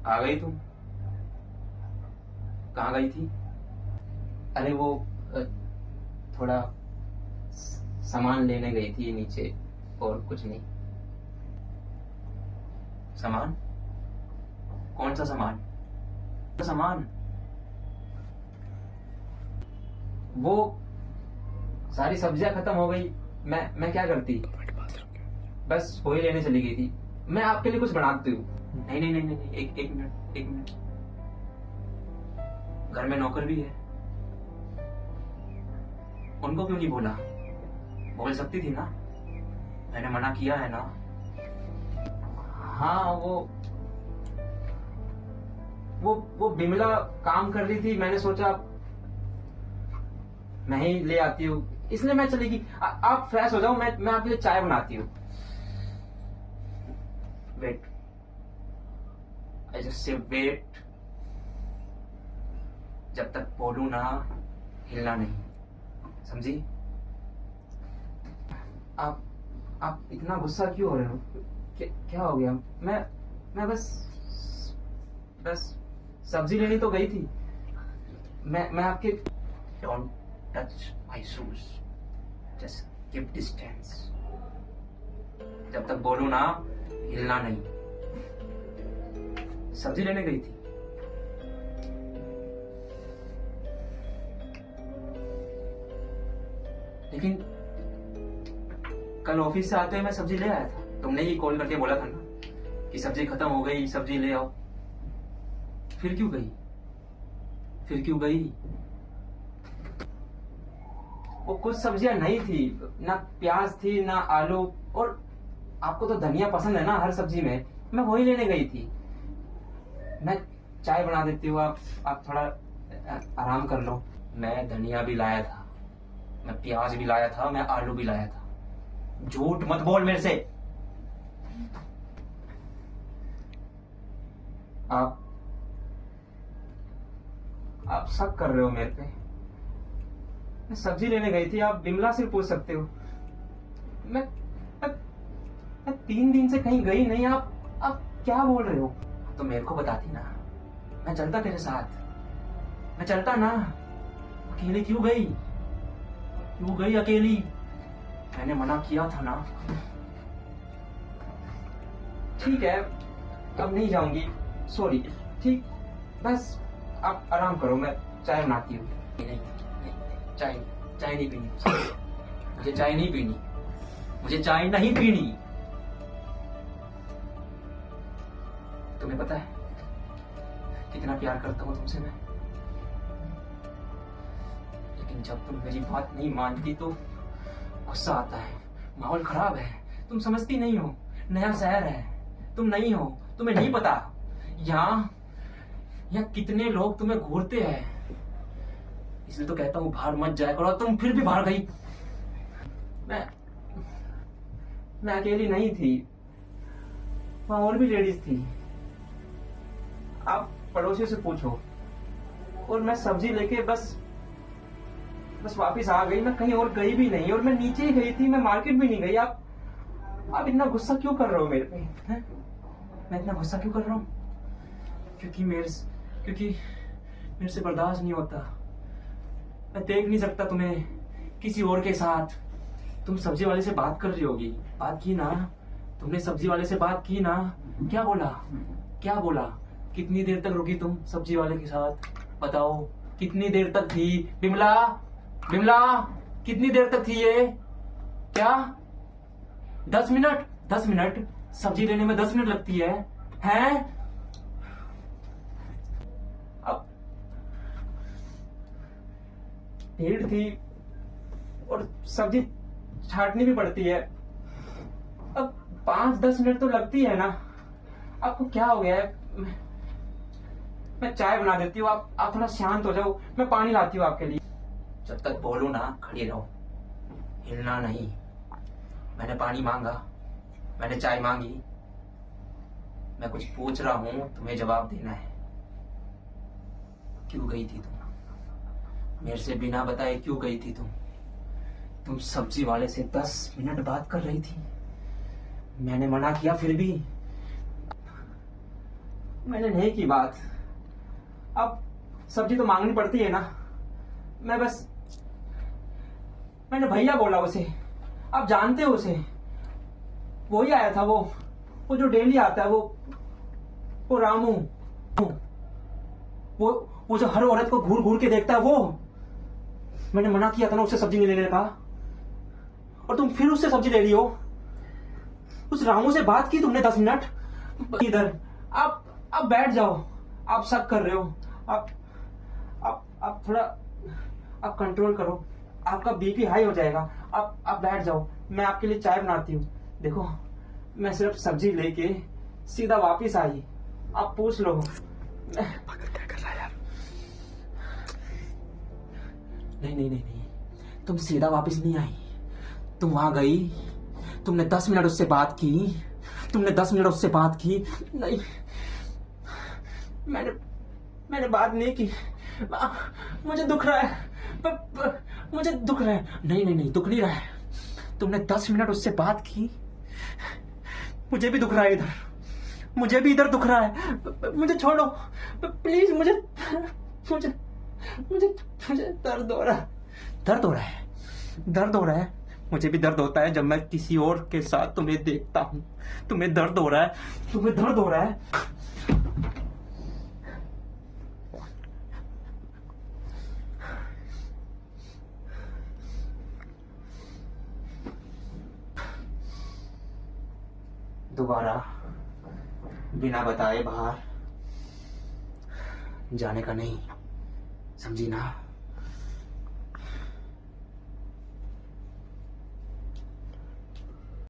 आ गई तुम? कहाँ गई थी? अरे वो थोड़ा सामान लेने गई थी नीचे, और कुछ नहीं। सामान? कौन सा सामान? सामान वो सारी सब्जियां खत्म हो गई। मैं क्या करती? बस वही लेने चली गई थी। मैं आपके लिए कुछ बनाती हूँ। नहीं नहीं नहीं नहीं, एक मिनट, एक मिनट। घर में नौकर भी है, उनको क्यों नहीं बोला? बोल सकती थी ना, मैंने मना किया है ना। हाँ, वो बिमला काम कर रही थी, मैंने सोचा मैं ही ले आती हूँ, इसलिए मैं चली गई। आप फ्रेश हो जाओ, मैं आपके लिए चाय बनाती हूँ। Wait, I just say wait. जब तक बोलूं ना, हिलना नहीं, समझी? आप इतना गुस्सा क्यों हो रहे हो? क्या हो गया? मैं बस सब्जी लेनी तो गई थी। मैं आपके don't touch my shoes, just keep distance. जब तक बोलूं ना, हिलना नहीं। सब्जी लेने गई थी। लेकिन कल ऑफिस से आते हुए मैं सब्जी ले आया था। तुमने ही कॉल करके बोला था ना कि सब्जी खत्म हो गई, सब्जी ले आओ। फिर क्यों गई? फिर क्यों गई? वो कुछ सब्जियां नहीं थी, ना प्याज थी ना आलू, और आपको तो धनिया पसंद है ना हर सब्जी में, मैं वही लेने गई थी। मैं चाय बना देती हूँ, आप थोड़ा आराम कर लो। मैं धनिया भी लाया था, मैं प्याज भी लाया था, मैं आलू भी लाया था। झूठ मत बोल मेरे से। आप शक कर रहे हो मेरे पे? मैं सब्जी लेने गई थी, आप बिमला से पूछ सकते हो। मैं 3 दिन से कहीं गई नहीं, आप क्या बोल रहे हो? तो मेरे को बताती ना, मैं चलता तेरे साथ, मैं चलता ना। अकेली क्यों गई? क्यों गई अकेली? मैंने मना किया था ना। ठीक है, अब नहीं जाऊंगी, सॉरी। ठीक, बस आप आराम करो, मैं चाय बनाती हूँ। नहीं, चाय नहीं पीनी मुझे, चाय नहीं पीनी मुझे, चाय नहीं पीनी। तुम्हें पता है कितना प्यार करता हूँ तुमसे मैं, लेकिन जब तुम मेरी बात नहीं मानती तो गुस्सा आता है। माहौल खराब है, तुम समझती नहीं हो। नया शहर है, तुम नहीं हो, तुम्हें नहीं पता यहाँ कितने लोग तुम्हें घूरते हैं। इसलिए तो कहता हूँ बाहर मत जाया करो, तुम फिर भी बाहर गई। मैं अकेली नहीं थी, वहां और भी लेडीज थी। आप पड़ोसी से पूछो। और मैं सब्जी लेके बस वापस आ गई, मैं कहीं और गई भी नहीं, और मैं नीचे ही गई थी, मैं मार्केट भी नहीं गई। आप इतना गुस्सा क्यों कर रहे हो मेरे पे? हैं? मैं इतना गुस्सा क्यों कर रहा हूँ? क्योंकि मेरे से बर्दाश्त नहीं होता। मैं देख नहीं सकता तुम्हें किसी और के साथ। तुम सब्जी वाले से बात कर रही होगी, बात की ना? तुमने सब्जी वाले से बात की ना? क्या बोला? कितनी देर तक रुकी तुम सब्जी वाले के साथ? बताओ, कितनी देर तक थी? बिमला, कितनी देर तक थी ये? क्या 10 मिनट? 10 मिनट? सब्जी लेने में 10 मिनट लगती है? हैं? अब भीड़ थी और सब्जी छाटनी भी पड़ती है। अब 5-10 मिनट तो लगती है ना। आपको क्या हो गया है? मैं चाय बना देती हूँ, आप थोड़ा शांत हो जाओ, मैं पानी लाती हूँ आपके लिए। जब तक बोलूं ना, खड़ी रहो, हिलना नहीं। मैंने पानी मांगा, मैंने चाय मांगी, मैं कुछ पूछ रहा हूं, तुम्हें जवाब देना है। क्यों गई थी तुम? मेरे से बिना बताए क्यों गई थी तुम सब्जी वाले से 10 मिनट बात कर रही थी। मैंने मना किया फिर भी। मैंने नहीं की बात। अब सब्जी तो मांगनी पड़ती है ना। मैंने भैया बोला उसे, आप जानते हो उसे, वही आया था, वो जो डेली आता है, वो रामू, वो जो हर औरत को घूर घूर के देखता है, वो। मैंने मना किया था ना उससे सब्जी नहीं लेने का, और तुम फिर उससे सब्जी ले रही हो। उस रामू से बात की तुमने 10 मिनट? इधर आप बैठ जाओ। आप शक कर रहे हो। आप थोड़ा आप कंट्रोल करो, आपका बीपी हाई हो जाएगा। आप बैठ जाओ, मैं आपके लिए चाय बनाती हूँ। देखो, मैं सिर्फ सब्जी लेके सीधा वापिस आई, आप पूछ लो। पागल क्या कर रहा है यार? नहीं, तुम सीधा वापिस नहीं आई। तुम वहां गई, तुमने 10 मिनट उससे बात की। नहीं, मैंने बात नहीं की। मुझे दुख रहा है, मुझे दुख रहा है। नहीं, दुख नहीं रहा है। तुमने 10 मिनट उससे बात की। मुझे भी दुख रहा है इधर, मुझे भी इधर दुख रहा है। मुझे छोड़ो प्लीज। मुझे दर्द हो रहा है। मुझे भी दर्द होता है जब मैं किसी और के साथ तुम्हें देखता हूँ। तुम्हें दर्द हो रहा है। दोबारा बिना बताए बाहर जाने का नहीं, समझी ना?